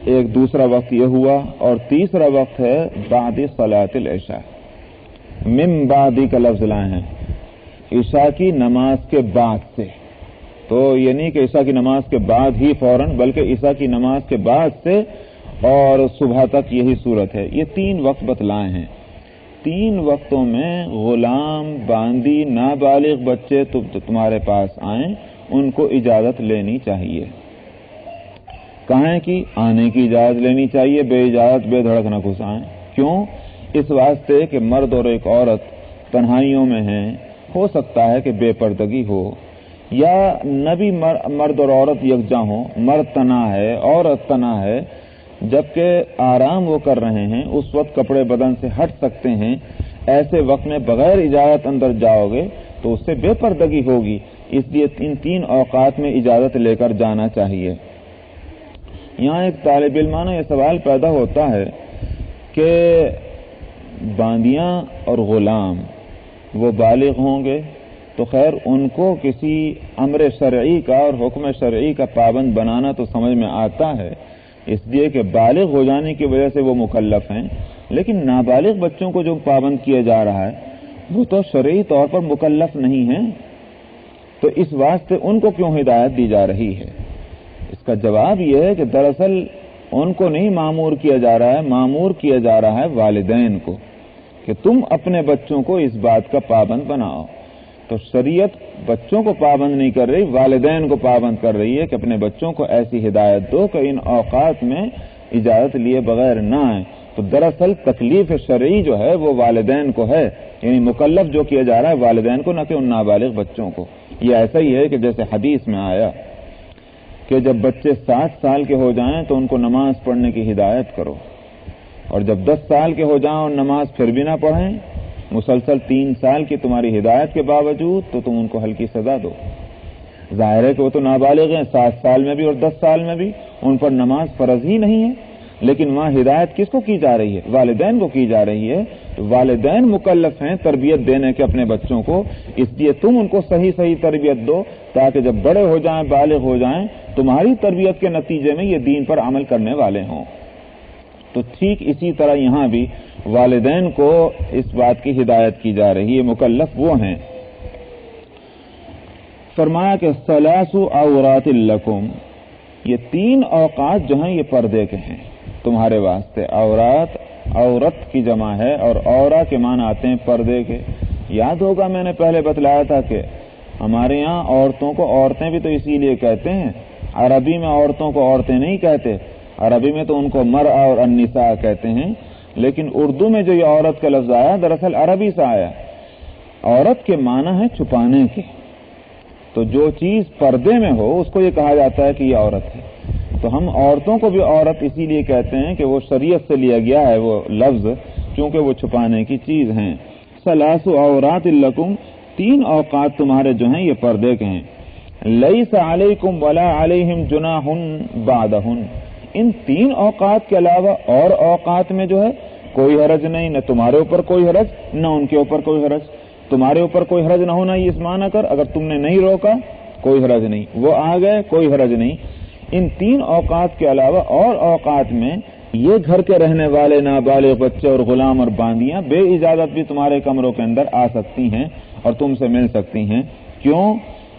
ایک دوسرا وقت یہ ہوا، اور تیسرا وقت ہے بعد صلاۃ العشاء، من بعدی کا لفظ لائے ہیں، عشاء کی نماز کے بعد سے۔ تو یہ نہیں کہ عشاء کی نماز کے بعد ہی فوراً، بلکہ عشاء کی نماز کے بعد سے اور صبح تک یہی صورت ہے۔ یہ 3 وقت بتلائے ہیں۔ 3 وقتوں میں غلام، باندی، نابالغ بچے تمہارے پاس آئیں، ان کو اجازت لینی چاہیے۔ کہیں کی آنے کی اجازت لینی چاہیے، بے اجازت بے دھڑک نہ گھس آئیں۔ کیوں؟ اس واسطے کہ مرد اور ایک عورت تنہائیوں میں ہیں، ہو سکتا ہے کہ بے پردگی ہو، یا نہ بھی مرد اور عورت یکجاں ہوں، مرد تنہا ہے، عورت تنہا ہے، جبکہ آرام وہ کر رہے ہیں، اس وقت کپڑے بدن سے ہٹ سکتے ہیں، ایسے وقت میں بغیر اجازت اندر جاؤ گے تو اس سے بے پردگی ہوگی، اس لیے ان 3 اوقات میں اجازت لے کر جانا چاہیے۔ یہاں ایک طالب علمانہ یہ سوال پیدا ہوتا ہے کہ باندیاں اور غلام وہ بالغ ہوں گے تو خیر ان کو کسی امر شرعی کا اور حکم شرعی کا پابند بنانا تو سمجھ میں آتا ہے، اس لیے کہ بالغ ہو جانے کی وجہ سے وہ مکلف ہیں، لیکن نابالغ بچوں کو جو پابند کیا جا رہا ہے وہ تو شرعی طور پر مکلف نہیں ہیں، تو اس واسطے ان کو کیوں ہدایت دی جا رہی ہے؟ اس کا جواب یہ ہے کہ دراصل ان کو نہیں مامور کیا جا رہا ہے، مامور کیا جا رہا ہے والدین کو، کہ تم اپنے بچوں کو اس بات کا پابند بناؤ۔ تو شریعت بچوں کو پابند نہیں کر رہی، والدین کو پابند کر رہی ہے کہ اپنے بچوں کو ایسی ہدایت دو کہ ان اوقات میں اجازت لیے بغیر نہ آئیں۔ تو دراصل تکلیف شرعی جو ہے وہ والدین کو ہے، یعنی مکلف جو کیا جا رہا ہے والدین کو، نہ کہ ان نابالغ بچوں کو۔ یہ ایسا ہی ہے کہ جیسے حدیث میں آیا کہ جب بچے 7 سال کے ہو جائیں تو ان کو نماز پڑھنے کی ہدایت کرو، اور جب 10 سال کے ہو جائیں اور نماز پھر بھی نہ پڑھیں، مسلسل 3 سال کی تمہاری ہدایت کے باوجود، تو تم ان کو ہلکی سزا دو۔ ظاہر ہے کہ وہ تو نابالغ ہیں، 7 سال میں بھی اور 10 سال میں بھی ان پر نماز فرض ہی نہیں ہے، لیکن وہاں ہدایت کس کو کی جا رہی ہے؟ والدین کو کی جا رہی ہے۔ والدین مکلف ہیں تربیت دینے کے اپنے بچوں کو، اس لیے تم ان کو صحیح تربیت دو تاکہ جب بڑے ہو جائیں، بالغ ہو جائیں، تمہاری تربیت کے نتیجے میں یہ دین پر عمل کرنے والے ہوں۔ تو ٹھیک اسی طرح یہاں بھی والدین کو اس بات کی ہدایت کی جا رہی ہے، مکلف وہ ہیں۔ فرمایا کہ ثلاث عورات لکم، یہ 3 اوقات جو ہیں یہ پردے کے ہیں تمہارے واسطے۔ عورت کی جمع ہے، اور عورا کے معنی آتے ہیں پردے کے۔ یاد ہوگا میں نے پہلے بتلایا تھا کہ ہمارے یہاں عورتوں کو عورتیں بھی تو اسی لیے کہتے ہیں، عربی میں عورتوں کو عورتیں نہیں کہتے، عربی میں تو ان کو مرأة اور النساء کہتے ہیں، لیکن اردو میں جو یہ عورت کا لفظ آیا دراصل عربی سے آیا۔ عورت کے معنی ہے چھپانے کے، تو جو چیز پردے میں ہو اس کو یہ کہا جاتا ہے کہ یہ عورت ہے۔ تو ہم عورتوں کو بھی عورت اسی لیے کہتے ہیں کہ وہ شریعت سے لیا گیا ہے وہ لفظ، کیونکہ وہ چھپانے کی چیز ہیں۔ ثلاث عورات لکم، 3 اوقات تمہارے جو ہیں یہ پردے کے ہیں۔ لیس علیکم ولا علیہم جناح بعدہن، ان 3 اوقات کے علاوہ اور اوقات میں جو ہے کوئی حرج نہیں، نہ تمہارے اوپر کوئی حرج نہ ان کے اوپر کوئی حرج۔ تمہارے اوپر کوئی حرج نہ ہونا یہ معنی کر، اگر تم نے نہیں روکا کوئی حرج نہیں، وہ آ گئے کوئی حرج نہیں۔ ان 3 اوقات کے علاوہ اور اوقات میں یہ گھر کے رہنے والے نابالغ بچے اور غلام اور باندیاں بے اجازت بھی تمہارے کمروں کے اندر آ سکتی ہیں اور تم سے مل سکتی ہیں۔ کیوں؟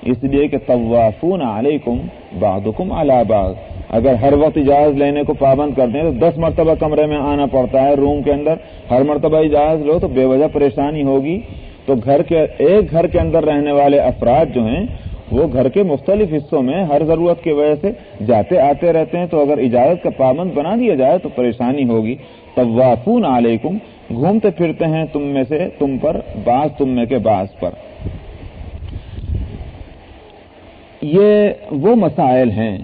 اس لیے کہ طوافون علیکم بعضکم علی بعض، اگر ہر وقت اجازت لینے کو پابند کرتے ہیں تو 10 مرتبہ کمرے میں آنا پڑتا ہے روم کے اندر، ہر مرتبہ اجازت لو تو بے وجہ پریشانی ہوگی۔ تو ایک گھر کے اندر رہنے والے افراد جو ہیں وہ گھر کے مختلف حصوں میں ہر ضرورت کی وجہ سے جاتے آتے رہتے ہیں، تو اگر اجازت کا پابند بنا دیا جائے تو پریشانی ہوگی۔ طوافون علیکم، گھومتے پھرتے ہیں تم میں سے تم پر، بعض تم میں کے بعض پر۔ یہ وہ مسائل ہیں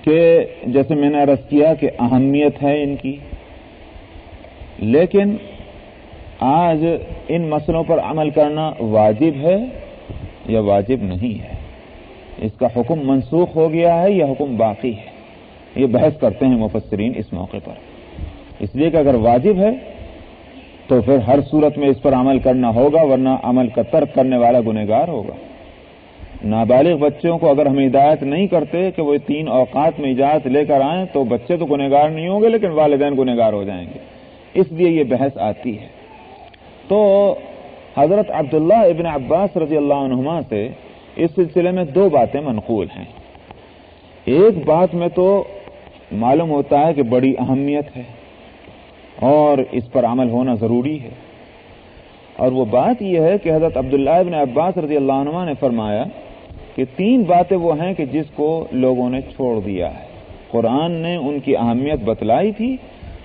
کہ جیسے میں نے عرض کیا کہ اہمیت ہے ان کی، لیکن آج ان مسئلوں پر عمل کرنا واجب ہے یا واجب نہیں ہے، اس کا حکم منسوخ ہو گیا ہے یا حکم باقی ہے، یہ بحث کرتے ہیں مفسرین اس موقع پر۔ اس لیے کہ اگر واجب ہے تو پھر ہر صورت میں اس پر عمل کرنا ہوگا، ورنہ عمل کا ترک کرنے والا گنہگار ہوگا۔ نابالغ بچوں کو اگر ہم ہدایت نہیں کرتے کہ وہ 3 اوقات میں اجازت لے کر آئیں تو بچے تو گنہگار نہیں ہوں گے لیکن والدین گنہگار ہو جائیں گے، اس لیے یہ بحث آتی ہے۔ تو حضرت عبداللہ ابن عباس رضی اللہ عنہما سے اس سلسلے میں 2 باتیں منقول ہیں۔ ایک بات میں تو معلوم ہوتا ہے کہ بڑی اہمیت ہے اور اس پر عمل ہونا ضروری ہے، اور وہ بات یہ ہے کہ حضرت عبداللہ ابن عباس رضی اللہ عنہما نے فرمایا کہ 3 باتیں وہ ہیں کہ جس کو لوگوں نے چھوڑ دیا ہے۔ قرآن نے ان کی اہمیت بتلائی تھی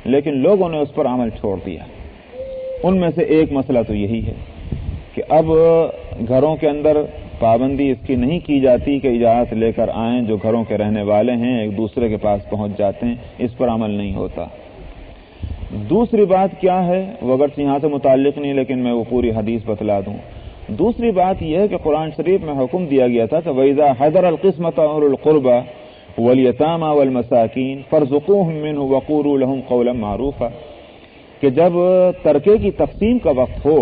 لیکن لوگوں نے اس پر عمل چھوڑ دیا۔ ان میں سے ایک مسئلہ تو یہی ہے کہ اب گھروں کے اندر پابندی اس کی نہیں کی جاتی کہ اجازت لے کر آئیں، جو گھروں کے رہنے والے ہیں ایک دوسرے کے پاس پہنچ جاتے ہیں، اس پر عمل نہیں ہوتا۔ دوسری بات کیا ہے، وہ اگرچہ یہاں سے متعلق نہیں لیکن میں وہ پوری حدیث بتلا دوں۔ دوسری بات یہ ہے کہ قرآن شریف میں حکم دیا گیا تھا کہ وَإِذَا حَضَرَ الْقِسْمَةَ أُولُو الْقُرْبَى وَالْيَتَامَى وَالْمَسَاكِينَ فَارْزُقُوهُم مِّنْهُ وَقُولُوا لَهُمْ قَوْلًا مَّعْرُوفًا، کہ جب ترکے کی تقسیم کا وقت ہو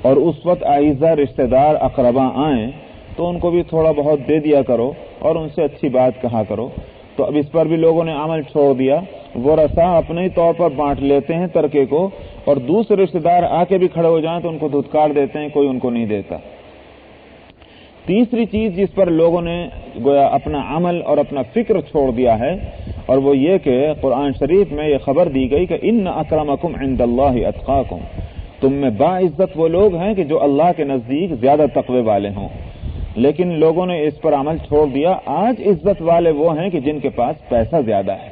اور اس وقت اعزہ رشتہ دار اقربا آئیں تو ان کو بھی تھوڑا بہت دے دیا کرو اور ان سے اچھی بات کہا کرو۔ تو اب اس پر بھی لوگوں نے عمل چھوڑ دیا، وہ رسا اپنے ہی طور پر بانٹ لیتے ہیں ترکے کو، اور دوسرے رشتہ دار آ کے بھی کھڑے ہو جائیں تو ان کو دھتکار دیتے ہیں، کوئی ان کو نہیں دیتا۔ تیسری چیز جس پر لوگوں نے گویا اپنا عمل اور اپنا فکر چھوڑ دیا ہے، اور وہ یہ کہ قرآن شریف میں یہ خبر دی گئی کہ ان اکرمکم عند اللہ اتقاکم، تم میں باعزت وہ لوگ ہیں کہ جو اللہ کے نزدیک زیادہ تقوی والے ہوں، لیکن لوگوں نے اس پر عمل چھوڑ دیا۔ آج عزت والے وہ ہیں کہ جن کے پاس پیسہ زیادہ ہے،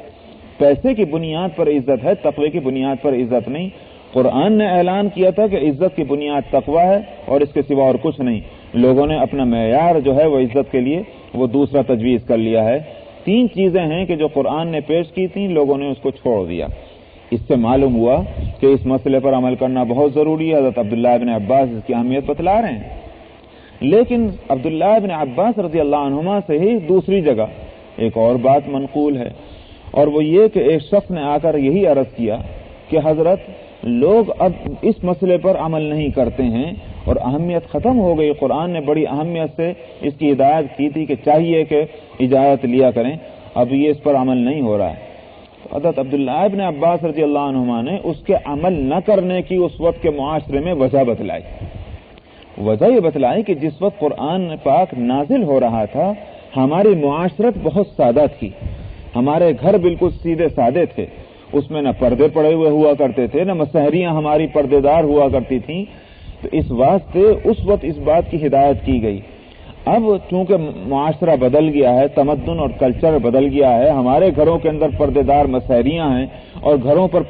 پیسے کی بنیاد پر عزت ہے، تقوی کی بنیاد پر عزت نہیں۔ قرآن نے اعلان کیا تھا کہ عزت کی بنیاد تقوی ہے اور اس کے سوا اور کچھ نہیں، لوگوں نے اپنا معیار جو ہے وہ عزت کے لیے وہ دوسرا تجویز کر لیا ہے۔ 3 چیزیں ہیں کہ جو قرآن نے پیش کی تھیں، لوگوں نے اس کو چھوڑ دیا۔ اس سے معلوم ہوا کہ اس مسئلے پر عمل کرنا بہت ضروری ہے۔ حضرت عبداللہ ابن عباس اس کی اہمیت بتلا رہے ہیں، لیکن عبداللہ ابن عباس رضی اللہ عنہما سے ہی دوسری جگہ ایک اور بات منقول ہے، اور وہ یہ کہ ایک شخص نے آ کر یہی عرض کیا کہ حضرت لوگ اب اس مسئلے پر عمل نہیں کرتے ہیں اور اہمیت ختم ہو گئی، قرآن نے بڑی اہمیت سے اس کی ہدایت کی تھی کہ چاہیے کہ اجازت لیا کریں، اب یہ اس پر عمل نہیں ہو رہا ہے۔ تو حضرت عبداللہ ابن عباس رضی اللہ عنہما نے اس کے عمل نہ کرنے کی اس وقت کے معاشرے میں وجہ بتلائی۔ وجہ یہ بتلائی کہ جس وقت قرآن پاک نازل ہو رہا تھا ہماری معاشرت بہت سادہ تھی، ہمارے گھر بالکل سیدھے سادے تھے، اس میں نہ پردے پڑے ہوئے ہوا کرتے تھے، نہ مسحریاں ہماری پردے دار ہوا کرتی تھیں، تو اس واسطے اس وقت اس بات کی ہدایت کی گئی۔ اب چونکہ معاشرہ بدل گیا ہے، تمدن اور کلچر بدل گیا ہے، ہمارے گھروں کے اندر پردے دار مسحریاں ہیں اور گھروں پر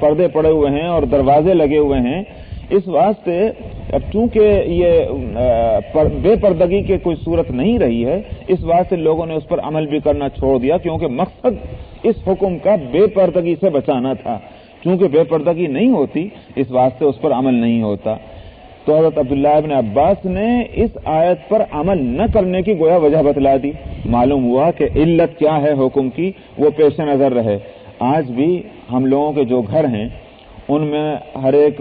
پردے پڑے ہوئے ہیں اور دروازے لگے ہوئے ہیں، اس واسطے اب چونکہ یہ بے پردگی کی کوئی صورت نہیں رہی ہے، اس واسطے لوگوں نے اس پر عمل بھی کرنا چھوڑ دیا، کیونکہ مقصد اس حکم کا بے پردگی سے بچانا تھا۔ چونکہ بے پردگی نہیں ہوتی اس واسطے اس پر عمل نہیں ہوتا۔ تو حضرت عبداللہ ابن عباس نے اس آیت پر عمل نہ کرنے کی گویا وجہ بتلا دی۔ معلوم ہوا کہ علت کیا ہے حکم کی، وہ پیش نظر رہے۔ آج بھی ہم لوگوں کے جو گھر ہیں ان میں ہر ایک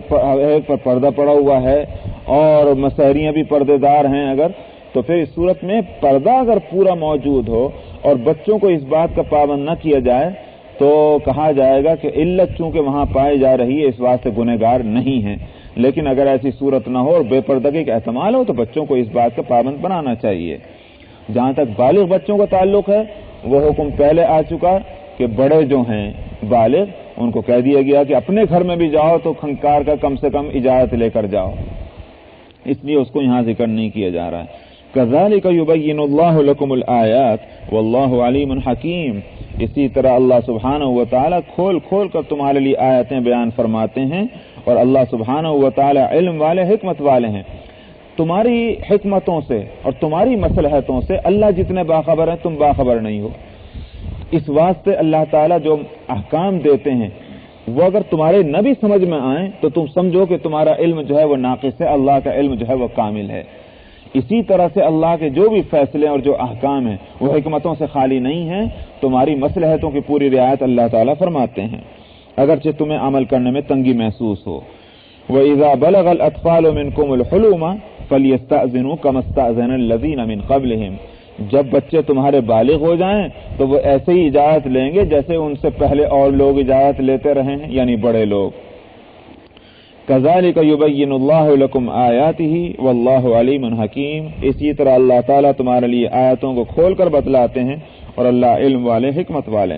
پر پردہ پڑا ہوا ہے اور مسحریاں بھی پردے دار ہیں اگر، تو پھر اس صورت میں پردہ اگر پورا موجود ہو اور بچوں کو اس بات کا پابند نہ کیا جائے تو کہا جائے گا کہ علت چونکہ وہاں پائی جا رہی ہے اس واسطے گنہگار نہیں ہیں. لیکن اگر ایسی صورت نہ ہو اور بے پردگی کا احتمال ہو تو بچوں کو اس بات کا پابند بنانا چاہیے. جہاں تک بالغ بچوں کا تعلق ہے وہ حکم پہلے آ چکا کہ بڑے جو ہیں بالغ ان کو کہہ دیا گیا کہ اپنے گھر میں بھی جاؤ تو کھنکار کا کم سے کم اجازت لے کر جاؤ، اس لیے اس کو یہاں ذکر نہیں کیا جا رہا ہے. كذلك يبين الله لكم الآيات والله عليم حكيم. اسی طرح اللہ سبحانہ و تعالی کھول کھول کر تمہارے لیے آیتیں بیان فرماتے ہیں اور اللہ سبحانہ و تعالی علم والے حکمت والے ہیں. تمہاری حکمتوں سے اور تمہاری مصلحتوں سے اللہ جتنے باخبر ہیں تم باخبر نہیں ہو. اس واسطے اللہ تعالی جو احکام دیتے ہیں وہ اگر تمہارے نہ بھی سمجھ میں آئیں تو تم سمجھو کہ تمہارا علم جو ہے وہ ناقص ہے، اللہ کا علم جو ہے وہ کامل ہے. اسی طرح سے اللہ کے جو بھی فیصلے اور جو احکام ہیں وہ حکمتوں سے خالی نہیں ہیں، تمہاری مصلحتوں کی پوری رعایت اللہ تعالیٰ فرماتے ہیں اگرچہ تمہیں عمل کرنے میں تنگی محسوس ہو. وَإِذَا بَلَغَ الْأَطْفَالُ مِنْكُمُ الْحُلُومَ فَلْيَسْتَأْذِنُوا كَمَا اسْتَأْذَنَ الَّذِينَ مِنْ قَبْلِهِمْ. جب بچے تمہارے بالغ ہو جائیں تو وہ ایسے ہی اجازت لیں گے جیسے ان سے پہلے اور لوگ اجازت لیتے رہے ہیں، یعنی بڑے لوگ. كذلك يبين الله لكم آياته والله عليم حكيم. اسی طرح اللہ تعالیٰ تمہارے لیے آیاتوں کو کھول کر بتلاتے ہیں اور اللہ علم والے حکمت والے.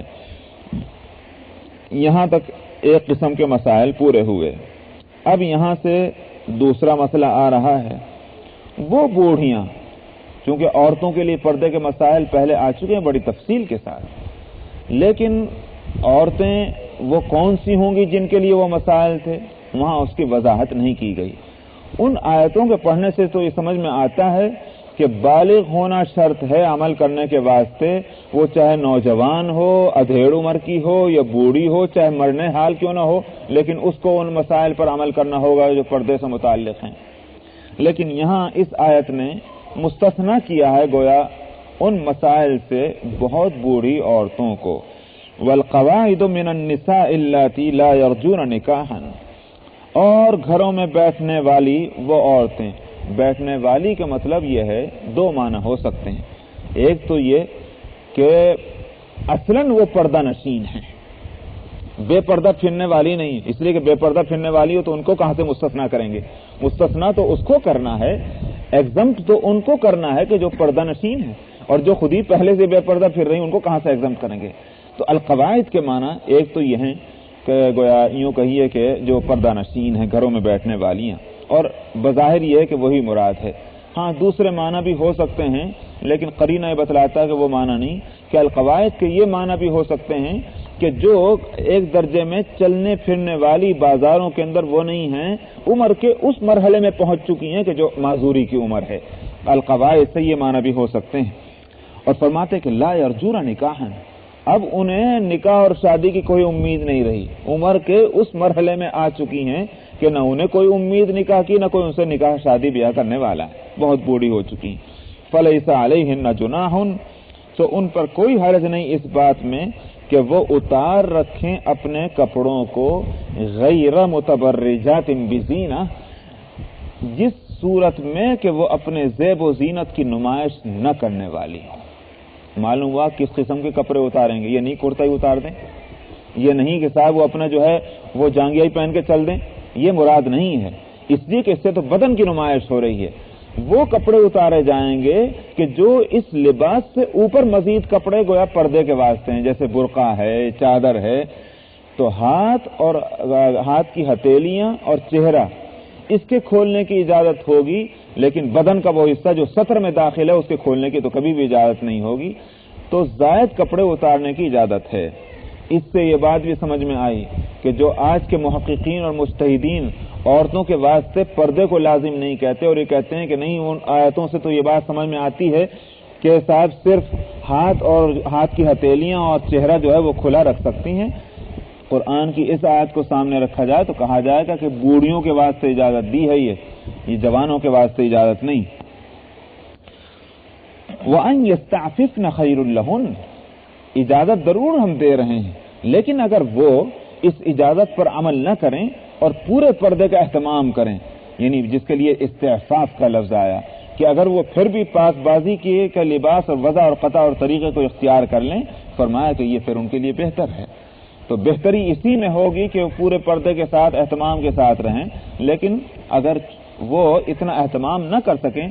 یہاں تک ایک قسم کے مسائل پورے ہوئے. اب یہاں سے دوسرا مسئلہ آ رہا ہے. وہ بوڑھیاں، چونکہ عورتوں کے لیے پردے کے مسائل پہلے آ چکے ہیں بڑی تفصیل کے ساتھ، لیکن عورتیں وہ کون سی ہوں گی جن کے لیے وہ مسائل تھے وہاں اس کی وضاحت نہیں کی گئی. ان آیتوں کے پڑھنے سے تو یہ سمجھ میں آتا ہے کہ بالغ ہونا شرط ہے عمل کرنے کے واسطے، وہ چاہے نوجوان ہو، ادھیڑ عمر کی ہو یا بوڑھی ہو، چاہے مرنے حال کیوں نہ ہو، لیکن اس کو ان مسائل پر عمل کرنا ہوگا جو پردے سے متعلق ہیں. لیکن یہاں اس آیت نے مستثنا کیا ہے گویا ان مسائل سے بہت بوڑھی عورتوں کو. والقواعد من النساء اللاتي لا يرجون نکاحا. اور گھروں میں بیٹھنے والی وہ عورتیں، بیٹھنے والی کا مطلب یہ ہے دو معنی ہو سکتے ہیں. ایک تو یہ کہ اصلاً وہ پردہ نشین ہیں، بے پردہ پھرنے والی نہیں، اس لیے کہ بے پردہ پھرنے والی ہو تو ان کو کہاں سے مستثنا کریں گے؟ مستثنا تو اس کو کرنا ہے، ایگزمپٹ تو ان کو کرنا ہے کہ جو پردہ نشین ہے، اور جو خود ہی پہلے سے بے پردہ پھر رہی ان کو کہاں سے ایگزمپٹ کریں گے؟ تو القواعد کے معنی ایک تو یہ ہیں کہ گویا یوں کہیے کہ جو پردہ نشین ہیں، گھروں میں بیٹھنے والی ہیں، اور بظاہر یہ ہے کہ وہی مراد ہے. ہاں دوسرے معنی بھی ہو سکتے ہیں لیکن قرینہ یہ بتلاتا ہے کہ وہ معنی نہیں، کہ القواعد کے یہ معنی بھی ہو سکتے ہیں کہ جو ایک درجے میں چلنے پھرنے والی بازاروں کے اندر وہ نہیں ہیں، عمر کے اس مرحلے میں پہنچ چکی ہیں کہ جو معذوری کی عمر ہے. القواعد سے یہ معنی بھی ہو سکتے ہیں. اور فرماتے کہ لا یرجون نکاحا، اب انہیں نکاح اور شادی کی کوئی امید نہیں رہی، عمر کے اس مرحلے میں آ چکی ہیں کہ نہ انہیں کوئی امید نکاح کی، نہ کوئی ان سے نکاح شادی بیاہ کرنے والا ہے، بہت بوڑھی ہو چکی ہیں. فلیس علیہن جناح، تو ان پر کوئی حرج نہیں اس بات میں کہ وہ اتار رکھیں اپنے کپڑوں کو غیر متبرجات بزینہ، جس صورت میں کہ وہ اپنے زیب و زینت کی نمائش نہ کرنے والی ہوں. معلوم ہوا کس قسم کے کپڑے اتاریں گے، یہ نہیں کرتا ہی اتار دیں، یہ نہیں کہ صاحب وہ اپنا جو ہے وہ جانگیا ہی پہن کے چل دیں، یہ مراد نہیں ہے. اس لیے کہ اس سے تو بدن کی نمائش ہو رہی ہے. وہ کپڑے اتارے جائیں گے کہ جو اس لباس سے اوپر مزید کپڑے گویا پردے کے واسطے ہیں، جیسے برقع ہے، چادر ہے. تو ہاتھ اور ہاتھ کی ہتھیلیاں اور چہرہ اس کے کھولنے کی اجازت ہوگی، لیکن بدن کا وہ حصہ جو سطر میں داخل ہے اس کے کھولنے کی تو کبھی بھی اجازت نہیں ہوگی. تو زائد کپڑے اتارنے کی اجازت ہے. اس سے یہ بات بھی سمجھ میں آئی کہ جو آج کے محققین اور مجتہدین عورتوں کے واسطے پردے کو لازم نہیں کہتے اور یہ کہتے ہیں کہ نہیں، ان آیتوں سے تو یہ بات سمجھ میں آتی ہے کہ صاحب صرف ہاتھ اور ہاتھ کی ہتھیلیاں اور چہرہ جو ہے وہ کھلا رکھ سکتی ہیں. قرآن کی اس آیت کو سامنے رکھا جائے تو کہا جائے گا کہ بوڑھیوں کے واسطے اجازت دی ہے، یہ جوانوں کے واسطے اجازت نہیں. وَأَن يَسْتَعْفِفْنَ خَيْرٌ لَهُنَّ، اجازت ضرور ہم دے رہے ہیں، لیکن اگر وہ اس اجازت پر عمل نہ کریں اور پورے پردے کا اہتمام کریں، یعنی جس کے لیے استعفاف کا لفظ آیا کہ اگر وہ پھر بھی پاک بازی کا لباس اور وضع اور قطع اور طریقے کو اختیار کر لیں، فرمایا کہ یہ پھر ان کے لیے بہتر ہے۔ تو بہتری اسی میں ہوگی کہ وہ پورے پردے کے ساتھ اہتمام کے ساتھ رہیں، لیکن اگر وہ اتنا اہتمام نہ کر سکیں